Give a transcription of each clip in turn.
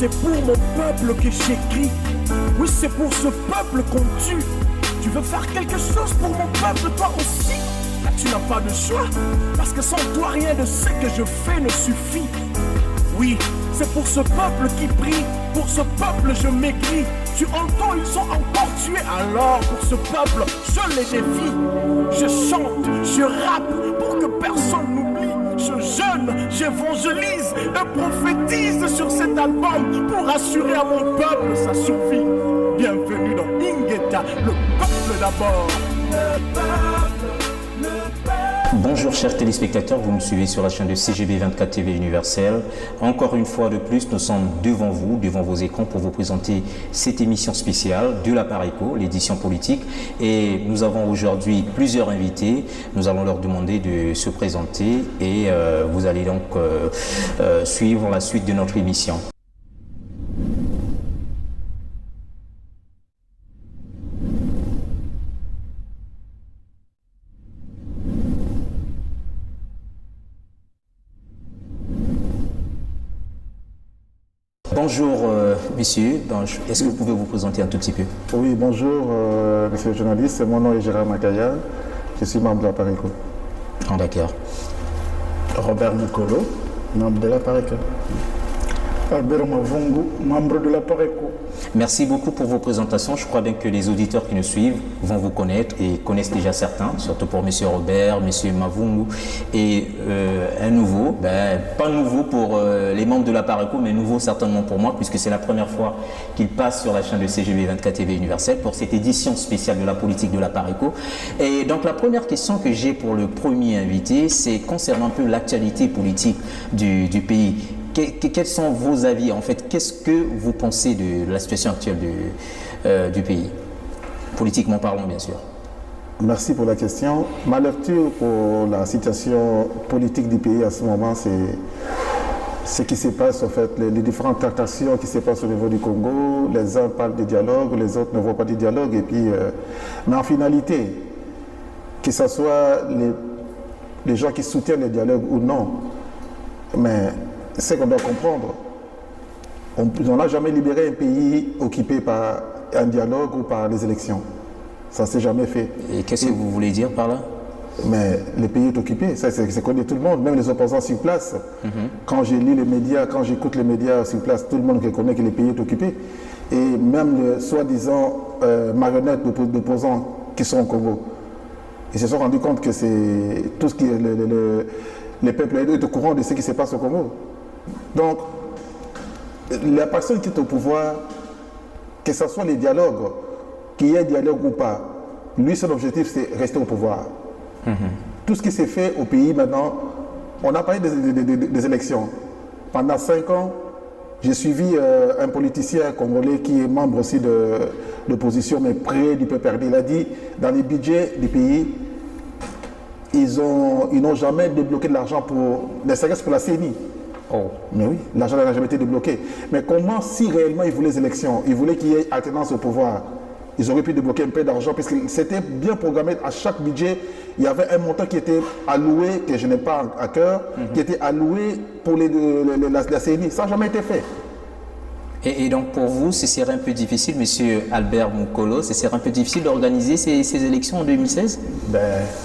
c'est pour mon peuple que j'écris. Oui, c'est pour ce peuple qu'on tue. Tu veux faire quelque chose pour mon peuple, toi aussi? Là, tu n'as pas de choix, parce que sans toi, rien de ce que je fais ne suffit. Oui, c'est pour ce peuple qui prie, pour ce peuple je m'écris. Tu entends, ils sont encore tués, alors pour ce peuple, je les défie. Je chante, je rappe, pour que personne n'oublie. Je jeûne, j'évangélise et prophétise sur cet album pour assurer à mon peuple sa survie. Bienvenue dans Ingeta, le peuple d'abord. Le peuple, le peuple. Bonjour chers téléspectateurs, vous me suivez sur la chaîne de CGB 24 TV Universel. Encore une fois de plus, nous sommes devant vous, devant vos écrans pour vous présenter cette émission spéciale de la Pareco, l'édition politique. Et nous avons aujourd'hui plusieurs invités. Nous allons leur demander de se présenter et vous allez donc suivre la suite de notre émission. Bonjour messieurs, est-ce que vous pouvez vous présenter un tout petit peu? Oui, bonjour monsieur le journaliste, mon nom est Gérard Makaya, je suis membre de la Pareco. Oh, d'accord. Robert Mukolo, membre de la Pareco. Albert Mavungu, membre de la Pareco. Merci beaucoup pour vos présentations. Je crois bien que les auditeurs qui nous suivent vont vous connaître et connaissent déjà certains, surtout pour M. Robert, M. Mavungu et un nouveau, pas nouveau pour les membres de la Pareco, mais nouveau certainement pour moi, puisque c'est la première fois qu'il passe sur la chaîne de CGB 24 TV Universel pour cette édition spéciale de la politique de la Pareco. Et donc la première question que j'ai pour le premier invité, c'est concernant un peu l'actualité politique du pays. Quels sont vos avis en fait? Qu'est-ce que vous pensez de la situation actuelle du pays? Politiquement parlant, bien sûr. Merci pour la question. Ma lecture pour la situation politique du pays à ce moment, c'est ce qui se passe en fait, les différentes tractations qui se passent au niveau du Congo. Les uns parlent de dialogue, les autres ne voient pas de dialogue. Et puis, mais en finalité, que ce soit les gens qui soutiennent le dialogue ou non, mais c'est qu'on doit comprendre. On n'a jamais libéré un pays occupé par un dialogue ou par les élections. Ça ne s'est jamais fait. Et qu'est-ce que vous voulez dire par là? Mais le pays est occupé, ça c'est connu tout le monde, même les opposants sur place. Quand je lis les médias, quand j'écoute les médias sur place, tout le monde reconnaît que le pays est occupé. Et même les soi-disant marionnettes d'opposants qui sont au Congo, ils se sont rendus compte que c'est tout ce qui est les peuples est au courant de ce qui se passe au Congo. Donc, la personne qui est au pouvoir, que ce soit les dialogues, qu'il y ait dialogue ou pas, lui, son objectif, c'est rester au pouvoir. Tout ce qui s'est fait au pays maintenant, on a parlé des élections. Pendant 5 ans, j'ai suivi un politicien congolais qui est membre aussi de l'opposition, mais près du peuple perdu. Il a dit, dans les budgets du pays, ils n'ont jamais débloqué de l'argent pour les services pour la CENI. Oh. Mais oui, l'argent n'a jamais été débloqué. Mais comment, si réellement ils voulaient les élections, ils voulaient qu'il y ait alternance au pouvoir, ils auraient pu débloquer un peu d'argent, parce que c'était bien programmé. À chaque budget, il y avait un montant qui était alloué, que je n'ai pas à cœur, qui était alloué pour la CENI. Ça n'a jamais été fait. Et donc pour vous, ce serait un peu difficile, monsieur Albert Mukolo, ce serait un peu difficile d'organiser ces élections en 2016?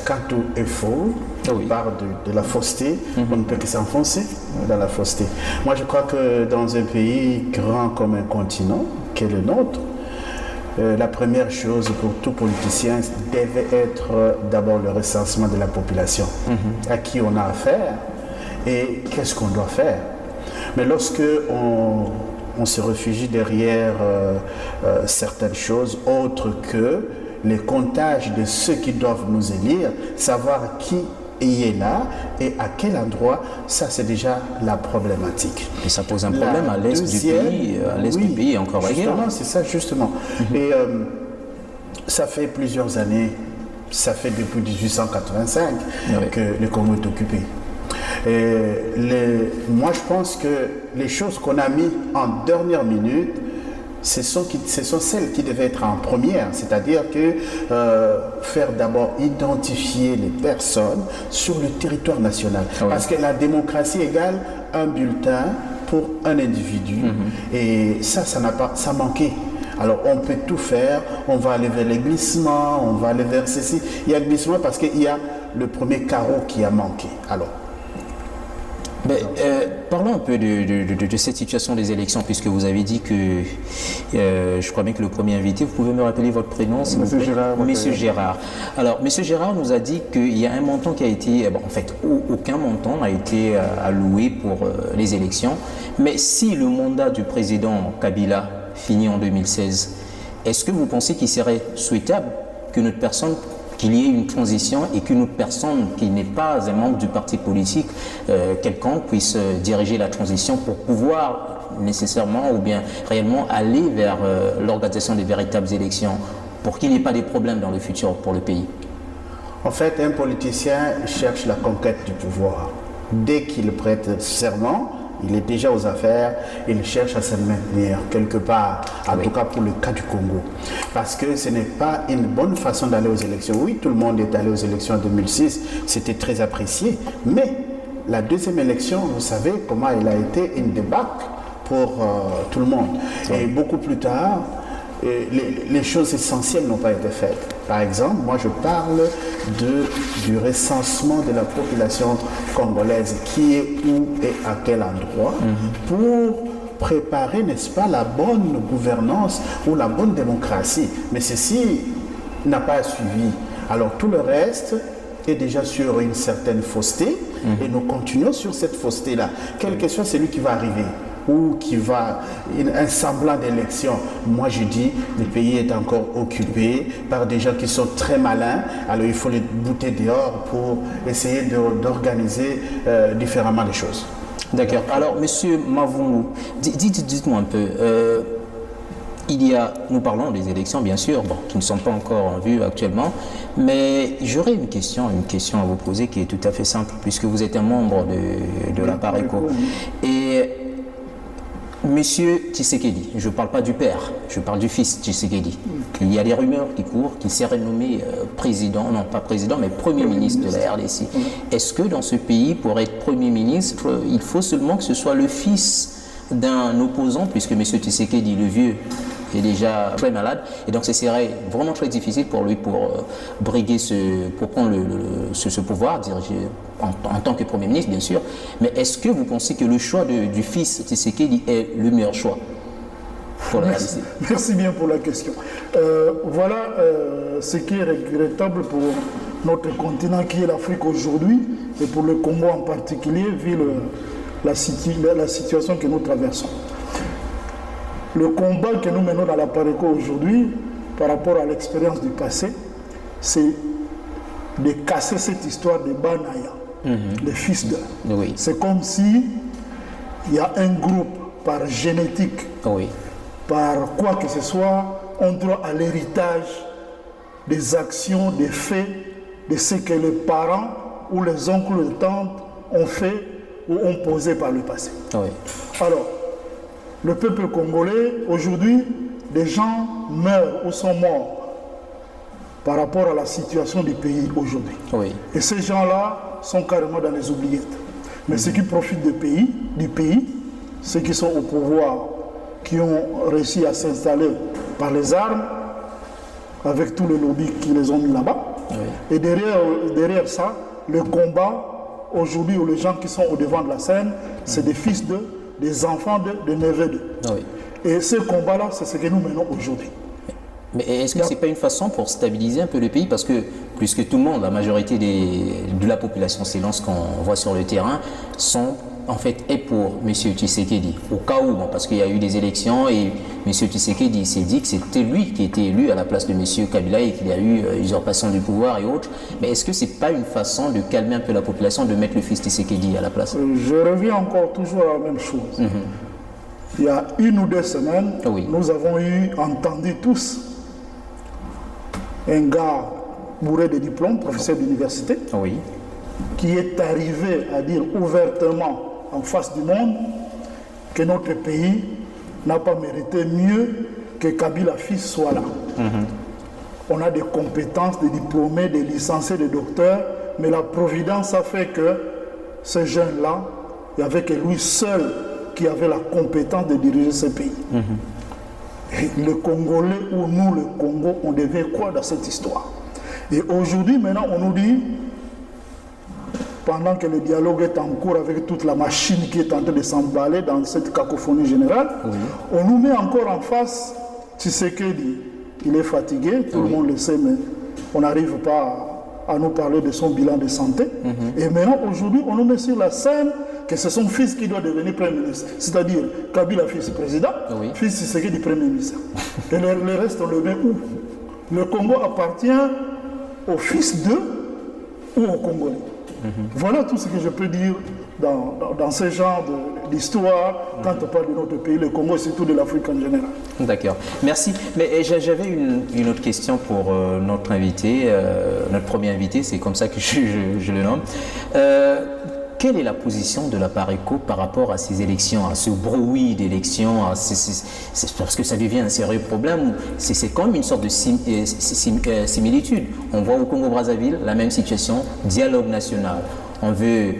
Quand tout est faux, on parle de la fausseté, on ne peut que s'enfoncer dans la fausseté. Moi je crois que dans un pays grand comme un continent, qui est le nôtre, la première chose pour tout politicien devait être d'abord le recensement de la population, à qui on a affaire et qu'est-ce qu'on doit faire. Mais lorsque on se réfugie derrière certaines choses autres que les comptages de ceux qui doivent nous élire, savoir qui est là et à quel endroit, ça c'est déjà la problématique. Et ça pose un problème à l'est du pays, du pays encore ailleurs. Justement, c'est ça justement. Et ça fait plusieurs années, ça fait depuis 1885 que le Congo est occupé. Moi je pense que les choses qu'on a mis en dernière minute, ce sont celles qui devaient être en première, c'est-à-dire que faire d'abord identifier les personnes sur le territoire national. Parce que la démocratie égale un bulletin pour un individu. Et ça manquait. Alors on peut tout faire, on va aller vers les glissements, on va aller vers ceci. Il y a glissement parce qu'il y a le premier carreau qui a manqué. Alors, mais, parlons un peu de cette situation des élections, puisque vous avez dit que, je crois bien que le premier invité, vous pouvez me rappeler votre prénom, s'il vous plaît? Gérard. Monsieur Gérard. Alors, Monsieur Gérard nous a dit qu'il y a un montant qui a été, en fait, aucun montant n'a été alloué pour les élections, mais si le mandat du président Kabila finit en 2016, est-ce que vous pensez qu'il serait souhaitable que notre personne, qu'il y ait une transition et qu'une autre personne qui n'est pas un membre du parti politique quelconque puisse diriger la transition pour pouvoir nécessairement ou bien réellement aller vers l'organisation des véritables élections pour qu'il n'y ait pas de problèmes dans le futur pour le pays? En fait, un politicien cherche la conquête du pouvoir. Dès qu'il prête serment, il est déjà aux affaires, il cherche à se maintenir quelque part, en tout cas pour le cas du Congo. Parce que ce n'est pas une bonne façon d'aller aux élections. Oui, tout le monde est allé aux élections en 2006, c'était très apprécié, mais la deuxième élection, vous savez comment elle a été une débâcle pour tout le monde. Et beaucoup plus tard, les choses essentielles n'ont pas été faites. Par exemple, moi je parle du recensement de la population congolaise, qui est où et à quel endroit, pour préparer, n'est-ce pas, la bonne gouvernance ou la bonne démocratie. Mais ceci n'a pas suivi. Alors tout le reste est déjà sur une certaine fausseté, et nous continuons sur cette fausseté-là. Quel que soit celui qui va arriver, ou qui va, un semblant d'élection. Moi je dis, le pays est encore occupé par des gens qui sont très malins, alors il faut les bouter dehors pour essayer d'organiser différemment les choses. D'accord. Alors, Monsieur Mavungu, dites-moi un peu, nous parlons des élections, bien sûr, qui ne sont pas encore en vue actuellement, mais j'aurais une question à vous poser qui est tout à fait simple, puisque vous êtes un membre de la PARECO. Et Monsieur Tshisekedi, je ne parle pas du père, je parle du fils Tshisekedi. Il y a des rumeurs qui courent qu'il serait nommé président, non pas président, mais premier ministre de la RDC. Est-ce que dans ce pays, pour être premier ministre, il faut seulement que ce soit le fils d'un opposant, puisque M. Tshisekedi, le vieux, est déjà très malade, et donc ce serait vraiment très difficile pour lui pour briguer pour prendre ce pouvoir, diriger en tant que Premier ministre, bien sûr. Mais est-ce que vous pensez que le choix du fils Tshisekedi est le meilleur choix pour la RDC? Merci bien pour la question. Voilà ce qui est regrettable pour notre continent qui est l'Afrique aujourd'hui, et pour le Congo en particulier, vu la situation que nous traversons. Le combat que nous menons dans la PARECO aujourd'hui, par rapport à l'expérience du passé, c'est de casser cette histoire de Banaya, les fils d'eux. Oui. C'est comme si il y a un groupe par génétique, par quoi que ce soit, on droit à l'héritage des actions, des faits, de ce que les parents ou les oncles ou les tantes ont fait ou ont posé par le passé. Alors, le peuple congolais, aujourd'hui, des gens meurent ou sont morts par rapport à la situation du pays aujourd'hui. Et ces gens-là sont carrément dans les oubliettes. Mais ceux qui profitent du pays, ceux qui sont au pouvoir, qui ont réussi à s'installer par les armes, avec tous les lobbies qui les ont mis là-bas. Et derrière ça, le combat, aujourd'hui, où les gens qui sont au devant de la scène, c'est des fils des enfants des neveux d'eux. Et ce combat-là, c'est ce que nous menons aujourd'hui. Mais est-ce que ce n'est pas une façon pour stabiliser un peu le pays? Parce que plus que tout le monde, la majorité de la population, selon ce qu'on voit sur le terrain, sont en fait est pour M. Tshisekedi. Au cas où, parce qu'il y a eu des élections et M. Tshisekedi s'est dit que c'était lui qui était élu à la place de M. Kabila et qu'il y a eu usurpation du pouvoir et autres. Mais est-ce que ce n'est pas une façon de calmer un peu la population, de mettre le fils Tshisekedi à la place? Je reviens encore toujours à la même chose. Il y a 1 ou 2 semaines, nous avons entendu tous un gars bourré de diplômes, professeur d'université, qui est arrivé à dire ouvertement en face du monde que notre pays n'a pas mérité mieux que Kabila fils soit là. On a des compétences, des diplômés, des licenciés, des docteurs, mais la providence a fait que ce jeune-là, il n'y avait que lui seul qui avait la compétence de diriger ce pays. Et le Congolais ou nous, le Congo, on devait quoi dans cette histoire? Et aujourd'hui, maintenant, on nous dit, pendant que le dialogue est en cours avec toute la machine qui est en train de s'emballer dans cette cacophonie générale, on nous met encore en face Tshisekedi. Il est fatigué, tout le monde le sait, mais on n'arrive pas à nous parler de son bilan de santé. Et maintenant, aujourd'hui, on nous met sur la scène que c'est son fils qui doit devenir Premier ministre. C'est-à-dire, Kabila, fils président, fils Tshisekedi, Premier ministre. Et le reste, on le met où? Le Congo appartient au fils d'eux ou aux Congolais. Voilà tout ce que je peux dire dans ce genre d'histoire quand on parle de notre pays, le Congo et surtout de l'Afrique en général. D'accord, merci. Mais j'avais une autre question pour notre invité, notre premier invité, c'est comme ça que je le nomme. Quelle est la position de la PARECO par rapport à ces élections, à ce brouillis d'élections, parce que ça devient un sérieux problème. C'est comme une sorte de similitude. On voit au Congo-Brazzaville la même situation, dialogue national. On veut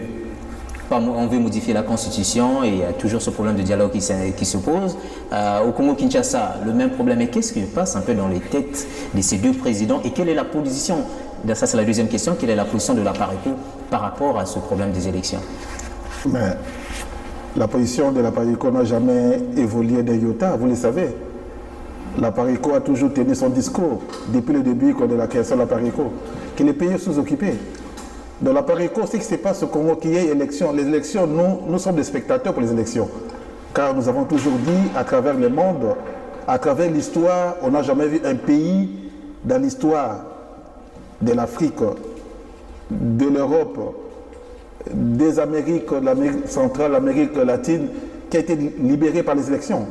modifier la constitution et il y a toujours ce problème de dialogue qui se pose. Au Congo-Kinshasa, le même problème. Et qu'est-ce qui passe un peu dans les têtes de ces deux présidents et quelle est la position? Ça, c'est la deuxième question. Quelle est la position de la PARECO par rapport à ce problème des élections? Mais la position de la PARECO n'a jamais évolué d'un iota, vous le savez. La PARECO a toujours tenu son discours depuis le début de la création de la PARECO, que les pays sont sous-occupés. Dans la PARECO, c'est que ce n'est pas ce Congo qui est élection. Les élections, nous sommes des spectateurs pour les élections. Car nous avons toujours dit, à travers le monde, à travers l'histoire, on n'a jamais vu un pays dans l'histoire de l'Afrique, de l'Europe, des Amériques, l'Amérique centrale, l'Amérique latine, qui a été libéré par les élections.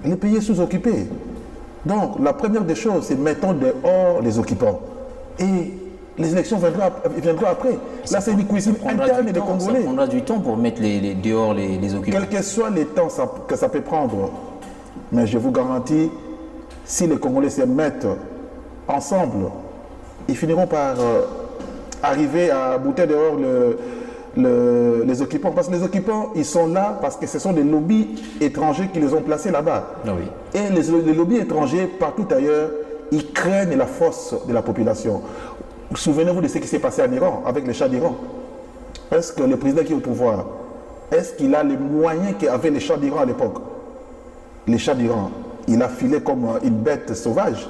Les pays sont sous-occupés. Donc, la première des choses, c'est mettons dehors les occupants. Et les élections viendront après. Là, c'est une cuisine interne des Congolais. Ça prendra du temps pour mettre dehors les occupants. Quel que soit les temps que ça peut prendre, mais je vous garantis, si les Congolais se mettent ensemble, ils finiront par arriver à bouter dehors les occupants. Parce que les occupants, ils sont là parce que ce sont des lobbies étrangers qui les ont placés là-bas. Et les lobbies étrangers, partout ailleurs, ils craignent la force de la population. Souvenez-vous de ce qui s'est passé en Iran, avec le Shah d'Iran. Est-ce que le président qui est au pouvoir, est-ce qu'il a les moyens qu'avait le Shah d'Iran à l'époque? Le Shah d'Iran, il a filé comme une bête sauvage.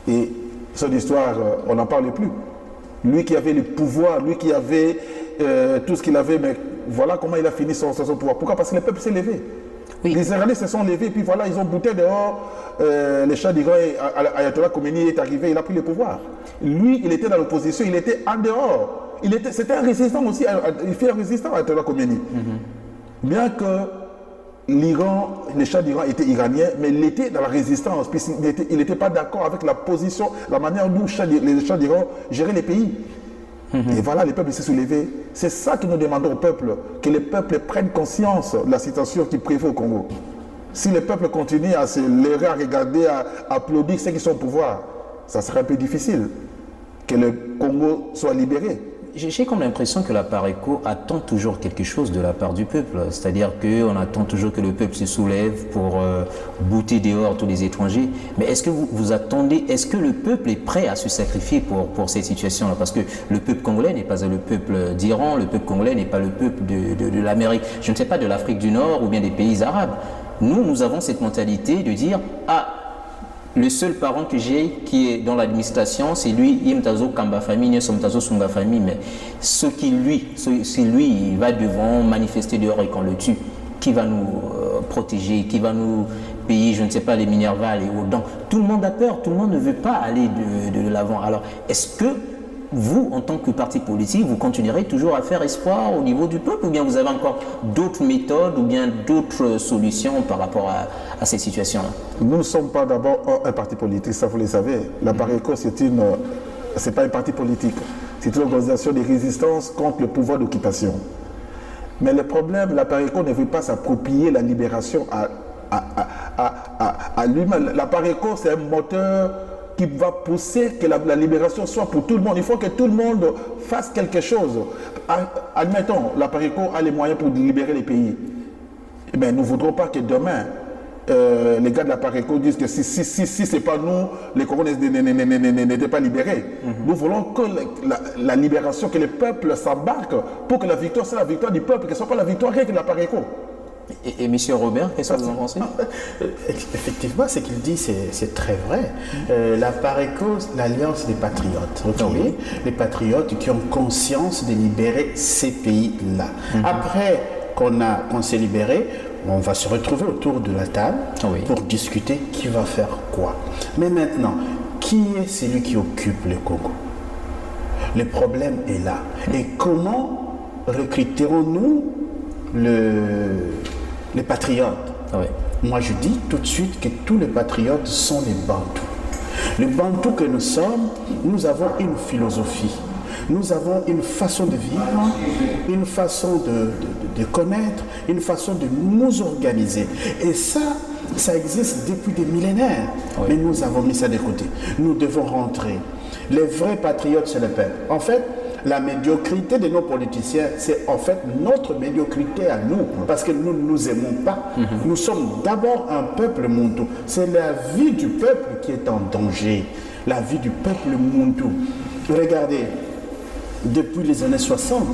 Et son histoire, on n'en parle plus. Lui qui avait le pouvoir, lui qui avait tout ce qu'il avait, mais voilà comment il a fini son pouvoir. Pourquoi? Parce que le peuple s'est levé. Les Iraniens se sont levés, puis voilà, ils ont bouté dehors. Le Shah d'Iran, Ayatollah Khomeini est arrivé, il a pris le pouvoir. Lui, il était dans l'opposition, il était en dehors. C'était un résistant aussi, il fait un résistant à Ayatollah Khomeini. Bien que l'Iran, le Shah d'Iran était iranien, mais il était dans la résistance, il n'était pas d'accord avec la position, la manière dont le Shah d'Iran gérait les pays. Et voilà, les peuples s'est soulevé. C'est ça que nous demandons au peuple, que les peuples prennent conscience de la situation qui prévaut au Congo. Si les peuples continuent à se leurrer, à regarder, à applaudir ceux qui sont au pouvoir, ça sera un peu difficile que le Congo soit libéré. J'ai comme l'impression que la PARECO attend toujours quelque chose de la part du peuple. C'est-à-dire qu'on attend toujours que le peuple se soulève pour bouter dehors tous les étrangers. Mais est-ce que vous attendez, est-ce que le peuple est prêt à se sacrifier pour cette situation-là? Parce que le peuple congolais n'est pas le peuple d'Iran, le peuple congolais n'est pas le peuple de l'Amérique, je ne sais pas, de l'Afrique du Nord ou bien des pays arabes. Nous avons cette mentalité de dire « Ah, le seul parent que j'ai qui est dans l'administration, c'est lui, Imtazo Kamba famille, Somtazo Sunga famille, mais si lui, il va devant manifester dehors et qu'on le tue, qui va nous protéger, qui va nous payer, je ne sais pas, les Minerval et autres. Donc, tout le monde a peur, tout le monde ne veut pas aller de l'avant. Alors, est-ce que vous, en tant que parti politique, vous continuerez toujours à faire espoir au niveau du peuple ou bien vous avez encore d'autres méthodes ou bien d'autres solutions par rapport à cette situation-là? Nous ne sommes pas d'abord un parti politique, ça vous le savez. La PARECO, c'est pas un parti politique. C'est une organisation de résistance contre le pouvoir d'occupation. Mais le problème, la PARECO ne veut pas s'approprier la libération à lui-même. La PARECO, c'est un moteur qui va pousser que la libération soit pour tout le monde. Il faut que tout le monde fasse quelque chose. Admettons, la PARECO a les moyens pour libérer les pays. eh bien, nous ne voudrons pas que demain, les gars de la Pareco disent que si ce n'est pas nous, les Congolais n'étaient pas libérés. Nous voulons que la libération, que le peuple s'embarque pour que la victoire soit la victoire du peuple, que ce ne soit pas la victoire rien que de la Pareco. Et M. Robert, qu'est-ce que vous en pensez? Effectivement, ce qu'il dit, c'est très vrai. La Pareco, l'Alliance des patriotes, okay? Les patriotes qui ont conscience de libérer ces pays-là. Après qu'on s'est libéré, on va se retrouver autour de la table pour discuter qui va faire quoi. Mais maintenant, qui est celui qui occupe le Congo? Le problème est là. Et comment recruterons-nous les patriotes? Moi, je dis tout de suite que tous les patriotes sont les Bantous. Les Bantous que nous sommes, nous avons une philosophie. Nous avons une façon de vivre, une façon de connaître, une façon de nous organiser. Et ça existe depuis des millénaires. Mais nous avons mis ça de côté. Nous devons rentrer. Les vrais patriotes, c'est le peuple. En fait, la médiocrité de nos politiciens, c'est en fait notre médiocrité à nous, parce que nous ne nous aimons pas. Nous sommes d'abord un peuple Muntu. C'est la vie du peuple qui est en danger. La vie du peuple Muntu. Regardez, depuis les années 60,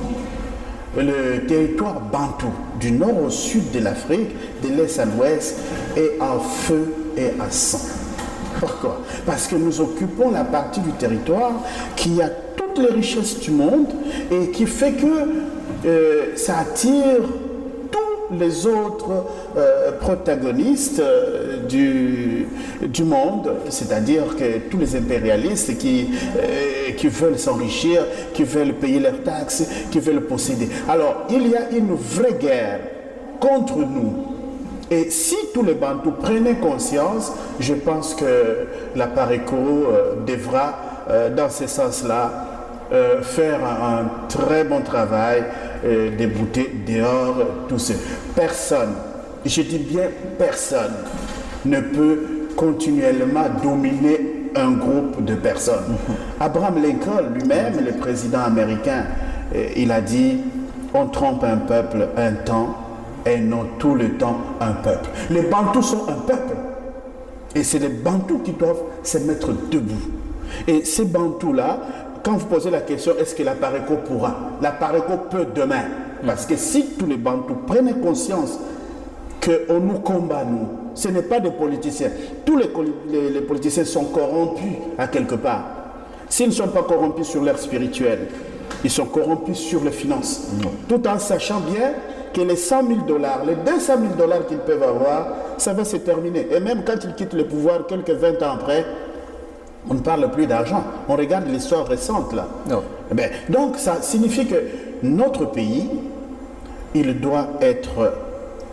le territoire Bantou, du nord au sud de l'Afrique, de l'est à l'ouest, est en feu et à sang. Pourquoi? Parce que nous occupons la partie du territoire qui a toutes les richesses du monde et qui fait que ça attire tous les autres protagonistes du monde, c'est-à-dire que tous les impérialistes qui veulent s'enrichir, qui veulent payer leurs taxes, qui veulent posséder. Alors, il y a une vraie guerre contre nous. Et si tous les Bantous prenaient conscience, je pense que la Pareco devra, dans ce sens-là, faire un très bon travail, débouter dehors tous ceux. Personne, je dis bien personne, ne peut continuellement dominer un groupe de personnes. Abraham Lincoln lui-même, le président américain, il a dit « On trompe un peuple un temps et non tout le temps un peuple ». Les Bantous sont un peuple. Et c'est les Bantous qui doivent se mettre debout. Et ces Bantous-là, quand vous posez la question, est-ce que la Pareco pourra? La Pareco peut demain. Parce que si tous les Bantous prennent conscience qu'on nous combat, nous, ce n'est pas des politiciens. Tous les politiciens sont corrompus à quelque part. S'ils ne sont pas corrompus sur l'air spirituel, ils sont corrompus sur les finances. Tout en sachant bien que les 100 000 $, les 200 000 $ qu'ils peuvent avoir, ça va se terminer. Et même quand ils quittent le pouvoir, quelques 20 ans après, on ne parle plus d'argent. On regarde l'histoire récente là. Bien, donc ça signifie que notre pays, il doit être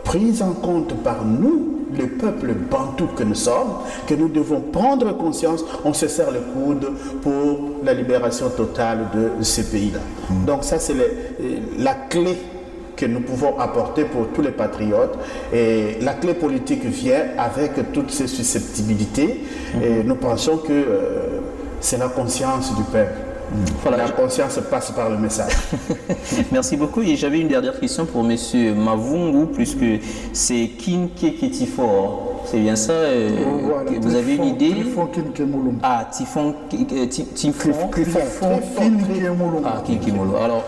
pris en compte par nous, le peuple bantou que nous sommes, que nous devons prendre conscience, on se serre le coude pour la libération totale de ces pays-là. Donc ça c'est la clé que nous pouvons apporter pour tous les patriotes. Et la clé politique vient avec toutes ces susceptibilités. Et nous pensons que c'est la conscience du peuple. Voilà. La conscience passe par le message. Merci beaucoup. Et j'avais une dernière question pour M. Mavungu, puisque c'est Kinke Ketifor. C'est bien ça voilà, vous avez une idée? Ah, Tifon Kinkemolo. Alors,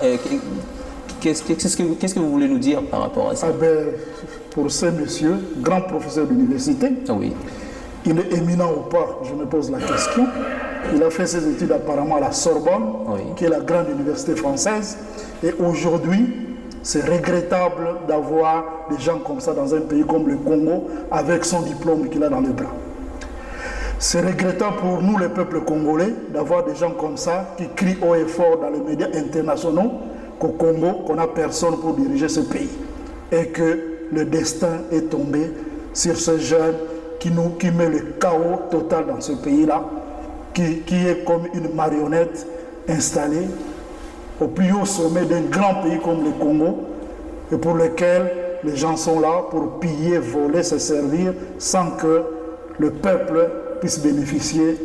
qu'est-ce que vous voulez nous dire par rapport à ça? Pour ce monsieur, grand professeur d'université, oui. Il est éminent ou pas, je me pose la question. Il a fait ses études apparemment à la Sorbonne, qui est la grande université française. Et aujourd'hui, c'est regrettable d'avoir des gens comme ça dans un pays comme le Congo, avec son diplôme qu'il a dans le bras. C'est regrettable pour nous, le peuple congolais, d'avoir des gens comme ça qui crient haut et fort dans les médias internationaux qu'au Congo, qu'on n'a personne pour diriger ce pays. Et que le destin est tombé sur ce jeune qui met le chaos total dans ce pays-là, qui est comme une marionnette installée au plus haut sommet d'un grand pays comme le Congo, et pour lequel les gens sont là pour piller, voler, se servir, sans que le peuple puisse bénéficier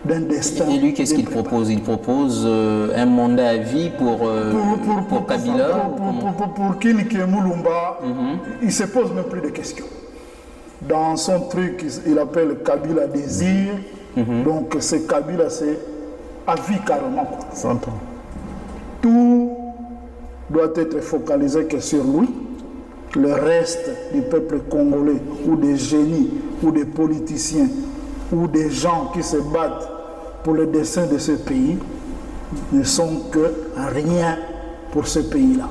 d'un destin. Et lui, qu'est-ce qu'il propose? Il propose un mandat à vie pour Kabila. Pour Kini Mulumba, il ne se pose même plus de questions. Dans son truc, il appelle Kabila désir. Donc c'est Kabila, c'est à vie carrément. 100 ans. Tout doit être focalisé que sur lui. Le reste du peuple congolais, ou des génies, ou des politiciens, ou des gens qui se battent pour le destin de ce pays, ne sont que rien pour ce pays-là.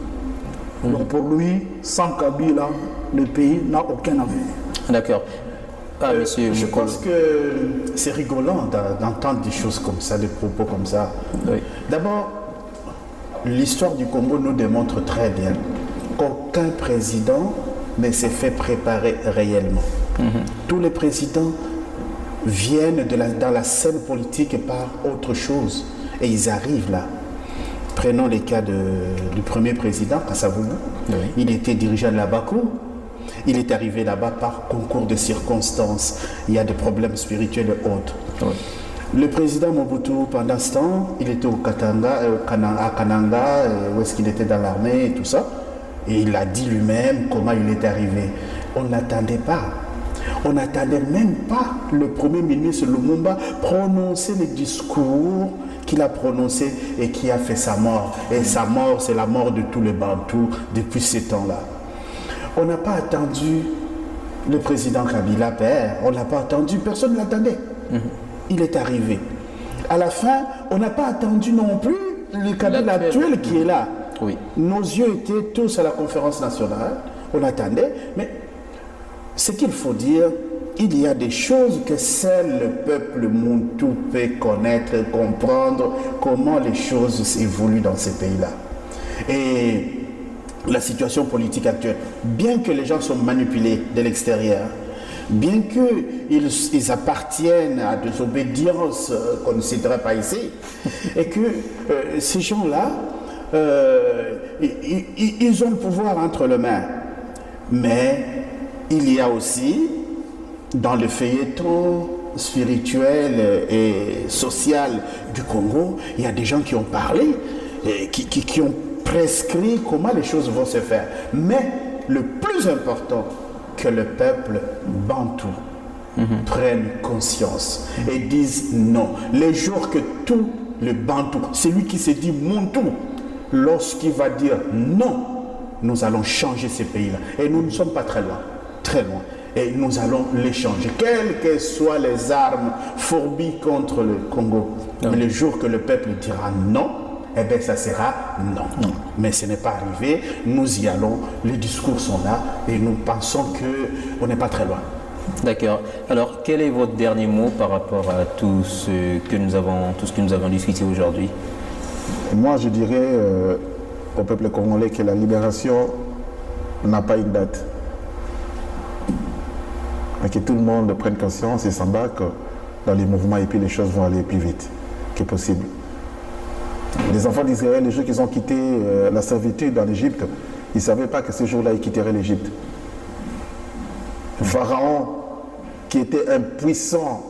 Donc pour lui, sans Kabila, le pays n'a aucun avenir. D'accord. Ah, monsieur, je pense que c'est rigolant d'entendre des choses comme ça, des propos comme ça. Oui. D'abord, l'histoire du Congo nous démontre très bien qu'aucun président ne s'est fait préparer réellement. Tous les présidents viennent dans la scène politique par autre chose et ils arrivent là. Prenons les cas du premier président, Kasavubu. Oui. Il était dirigeant de la Bako. Il est arrivé là-bas par concours de circonstances. Il y a des problèmes spirituels et autres. Oui. Le président Mobutu, pendant ce temps, il était à Kananga, où est-ce qu'il était dans l'armée et tout ça. Et il a dit lui-même comment il est arrivé. On n'attendait pas. On n'attendait même pas le premier ministre Lumumba prononcer les discours qu'il a prononcés et qui a fait sa mort. Et sa mort, c'est la mort de tous les Bantous depuis ces temps-là. On n'a pas attendu le président Kabila père, on n'a pas attendu, personne ne l'attendait. Il est arrivé. À la fin, on n'a pas attendu non plus le Kabila actuel qui est là. Oui. Nos yeux étaient tous à la conférence nationale, on attendait, mais ce qu'il faut dire, il y a des choses que seul le peuple Muntu peut connaître, comprendre comment les choses évoluent dans ces pays-là. Et la situation politique actuelle, bien que les gens soient manipulés de l'extérieur, bien qu'ils appartiennent à des obédiences qu'on ne citerait pas ici, et que ces gens-là, ils ont le pouvoir entre les mains. Mais il y a aussi, dans le feuilleton spirituel et social du Congo, il y a des gens qui ont parlé, qui ont prescrit comment les choses vont se faire. Mais le plus important, que le peuple bantou prenne conscience et dise non. Les jours que tout le bantou, celui qui se dit montou, lorsqu'il va dire non, nous allons changer ces pays-là. Et nous ne sommes pas très loin, très loin. Et nous allons les changer, quelles que soient les armes fourbies contre le Congo. Mais le jour que le peuple dira non, eh bien ça sera non. Mais ce n'est pas arrivé, nous y allons, les discours sont là et nous pensons qu'on n'est pas très loin. D'accord. Alors quel est votre dernier mot par rapport à tout ce que nous avons discuté aujourd'hui? Moi je dirais au peuple congolais que la libération n'a pas une date. Mais que tout le monde prenne conscience et s'embarque dans les mouvements et puis les choses vont aller plus vite que possible. Les enfants d'Israël, les jours qu'ils ont quitté la servitude dans l'Égypte, ils ne savaient pas que ce jour-là, ils quitteraient l'Égypte. Pharaon, qui était un puissant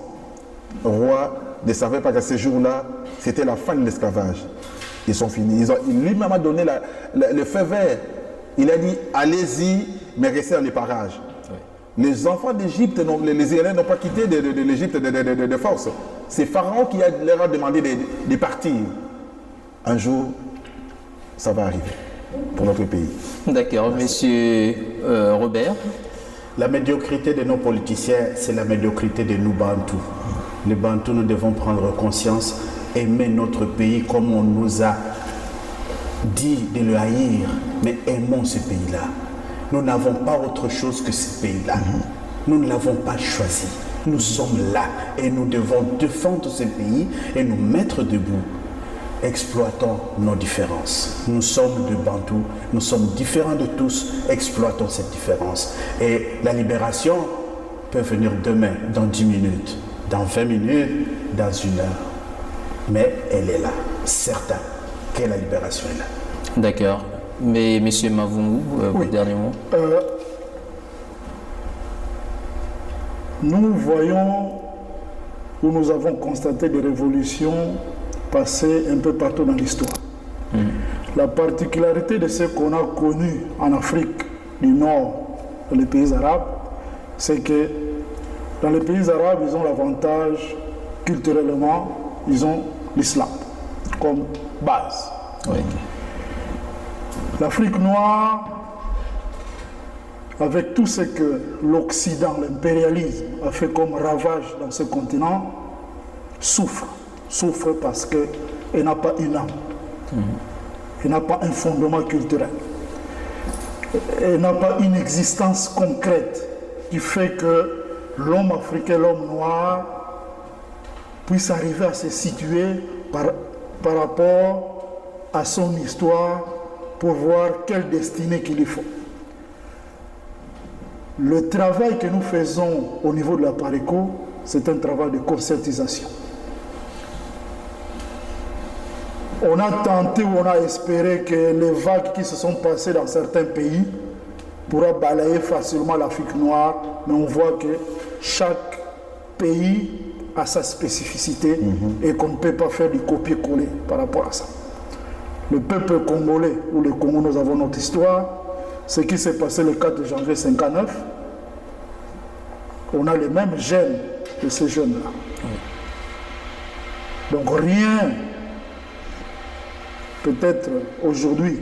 roi, ne savait pas que ce jour-là, c'était la fin de l'esclavage. Ils sont finis. Lui-même a donné le feu vert. Il a dit, allez-y, mais restez dans les parages. Oui. Les enfants d'Égypte, les Israéliens n'ont pas quitté de l'Égypte de force. C'est Pharaon qui leur a demandé de partir. Un jour, ça va arriver pour notre pays. D'accord. Monsieur Robert. La médiocrité de nos politiciens, c'est la médiocrité de nous Bantous. Les Bantous, nous devons prendre conscience, aimer notre pays comme on nous a dit de le haïr, mais aimons ce pays-là. Nous n'avons pas autre chose que ce pays-là. Nous ne l'avons pas choisi. Nous sommes là et nous devons défendre ce pays et nous mettre debout. Exploitons nos différences. Nous sommes de Bantous, nous sommes différents de tous, exploitons cette différence. Et la libération peut venir demain, dans 10 minutes, dans 20 minutes, dans 1 heure. Mais elle est là, certain que la libération est là. D'accord. Mais monsieur Mavungu, oui. Dernier mot. Nous voyons où nous avons constaté des révolutions passées un peu partout dans l'histoire. La particularité de ce qu'on a connu en Afrique du Nord, dans les pays arabes, c'est que dans les pays arabes, ils ont l'avantage, culturellement, ils ont l'islam comme base. Oui. L'Afrique noire, avec tout ce que l'Occident, l'impérialisme, a fait comme ravage dans ce continent, souffre parce qu'elle n'a pas une âme. Elle n'a pas un fondement culturel. Elle n'a pas une existence concrète qui fait que l'homme africain, l'homme noir, puisse arriver à se situer par rapport à son histoire pour voir quelle destinée qu'il lui faut. Le travail que nous faisons au niveau de la PARECO, c'est un travail de conscientisation. On a tenté ou on a espéré que les vagues qui se sont passées dans certains pays pourraient balayer facilement l'Afrique noire, mais on voit que chaque pays a sa spécificité et qu'on ne peut pas faire du copier-coller par rapport à ça. Le peuple congolais, ou le Congo, nous avons notre histoire. Ce qui s'est passé le 4 janvier 1959, on a les mêmes gènes de ces jeunes-là. Donc rien, peut-être aujourd'hui,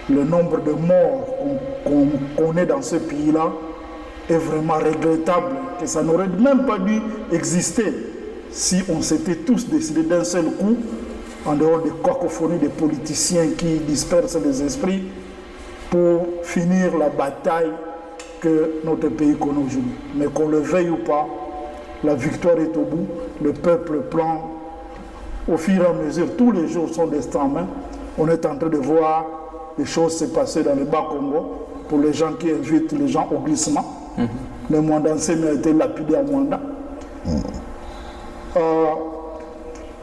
le nombre de morts qu'on connaît dans ce pays-là est vraiment regrettable, que ça n'aurait même pas dû exister si on s'était tous décidés d'un seul coup, en dehors des cacophonies des politiciens qui dispersent les esprits, pour finir la bataille que notre pays connaît aujourd'hui. Mais qu'on le veuille ou pas, la victoire est au bout, le peuple prend au fur et à mesure, tous les jours son destin en main. On est en train de voir des choses se passer dans le Bas-Congo, pour les gens qui invitent les gens au glissement. Le Mwandanse a été lapidé à Mwanda.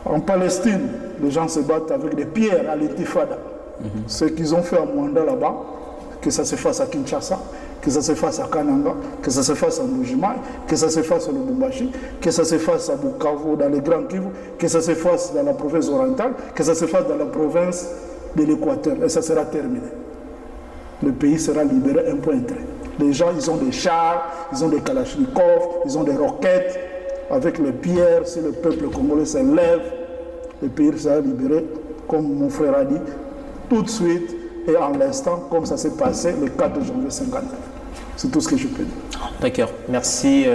En Palestine, les gens se battent avec des pierres à l'intifada. Ce qu'ils ont fait à Mwanda là-bas, que ça se fasse à Kinshasa, que ça se fasse à Kananga, que ça se fasse à Mbujimayi, que ça se fasse à Lubumbashi, que ça se fasse à Bukavu, dans les Grands Kivu, que ça se fasse dans la province orientale, que ça se fasse dans la province de l'Équateur. Et ça sera terminé. Le pays sera libéré, un point trait. Les gens, ils ont des chars, ils ont des kalachnikovs, ils ont des roquettes. Avec les pierres, si le peuple congolais se lève, le pays sera libéré, comme mon frère a dit, tout de suite et en l'instant, comme ça s'est passé le 4 janvier 1959. C'est tout ce que je peux dire. D'accord. Merci,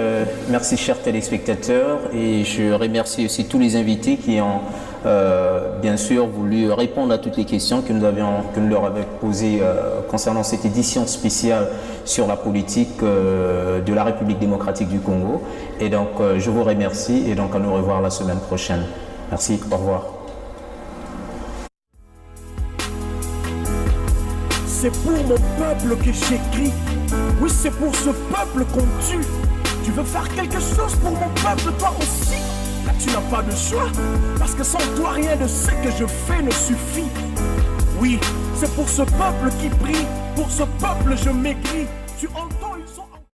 merci chers téléspectateurs, et je remercie aussi tous les invités qui ont bien sûr voulu répondre à toutes les questions que nous leur avions posées concernant cette édition spéciale sur la politique de la République démocratique du Congo. Et donc je vous remercie, et donc à nous revoir la semaine prochaine. Merci, au revoir. C'est pour mon peuple que j'écris. Oui, c'est pour ce peuple qu'on tue. Tu veux faire quelque chose pour mon peuple, toi aussi? Là, tu n'as pas de choix. Parce que sans toi, rien de ce que je fais ne suffit. Oui, c'est pour ce peuple qui prie. Pour ce peuple, je m'écris. Tu